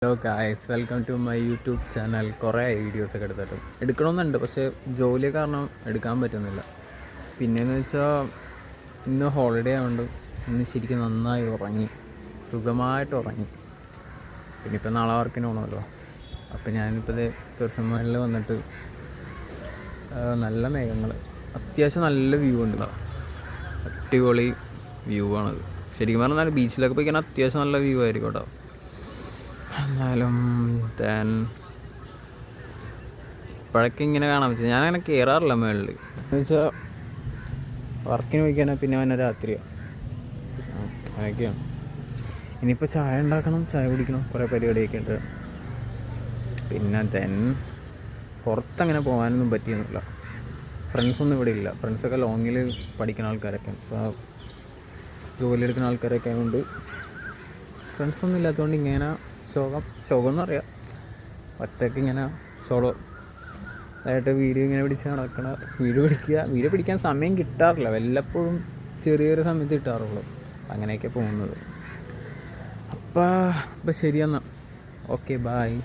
Hello guys, welcome to my YouTube channel. കുറേ വീഡിയോസൊക്കെ എടുക്കണമെന്നുണ്ട്, പക്ഷേ ജോലി കാരണം എടുക്കാൻ പറ്റുന്നില്ല. പിന്നെയെന്ന് വെച്ചാൽ ഇന്ന് ഹോളിഡേ ആയതുകൊണ്ട് ഇന്ന് ശരിക്കും നന്നായി ഉറങ്ങി, സുഖമായിട്ട് ഉറങ്ങി. പിന്നെ ഇപ്പം നാളെ വർക്കിന് പോകണമല്ലോ. അപ്പം ഞാനിപ്പോൾ ഇത് തുറസമ്മലിൽ വന്നിട്ട് നല്ല മേഘങ്ങൾ, അത്യാവശ്യം നല്ല വ്യൂ ഉണ്ട്, അടിപൊളി വ്യൂ ആണത്. ശരിക്കും പറഞ്ഞാൽ ബീച്ചിലൊക്കെ പോയിക്കാൻ അത്യാവശ്യം നല്ല വ്യൂ ആയിരിക്കും കേട്ടോ. എന്നാലും ഇപ്പോഴൊക്കെ ഇങ്ങനെ കാണാൻ പറ്റും. ഞാനങ്ങനെ കയറാറില്ല മുകളിൽ, എന്ന് വെച്ചാൽ വർക്കിന് പോയിക്കാണ്, പിന്നെ വന്നെ രാത്രിയാണ്, അങ്ങനെയൊക്കെയാണ്. ഇനിയിപ്പോൾ ചായ ഉണ്ടാക്കണം, ചായ കുടിക്കണം, കുറേ പരിപാടിയൊക്കെ ഉണ്ട്. പിന്നെ പുറത്തങ്ങനെ പോകാനൊന്നും പറ്റിയൊന്നുമില്ല. ഫ്രണ്ട്സൊന്നും ഇവിടെ ഇല്ല. ഫ്രണ്ട്സൊക്കെ ലോങ്ങിൽ പഠിക്കുന്ന ആൾക്കാരൊക്കെ, ഇപ്പോൾ ജോലി എടുക്കുന്ന ആൾക്കാരൊക്കെ ആയതുകൊണ്ട് ഫ്രണ്ട്സൊന്നും ഇല്ലാത്തതുകൊണ്ട് ഇങ്ങനെ ശോകം എന്ന് പറയാം, ഒറ്റയ്ക്ക് ഇങ്ങനെ സോളോ ആയിട്ട് വീഡിയോ ഇങ്ങനെ പിടിച്ച് നടക്കണ. വീഡിയോ പിടിക്കാൻ സമയം കിട്ടാറില്ല, വല്ലപ്പോഴും ചെറിയൊരു സമയത്ത് കിട്ടാറുള്ളൂ. അങ്ങനെയൊക്കെ പോകുന്നത്. അപ്പോൾ ശരിയെന്നാൽ ഓക്കെ, ബായ്.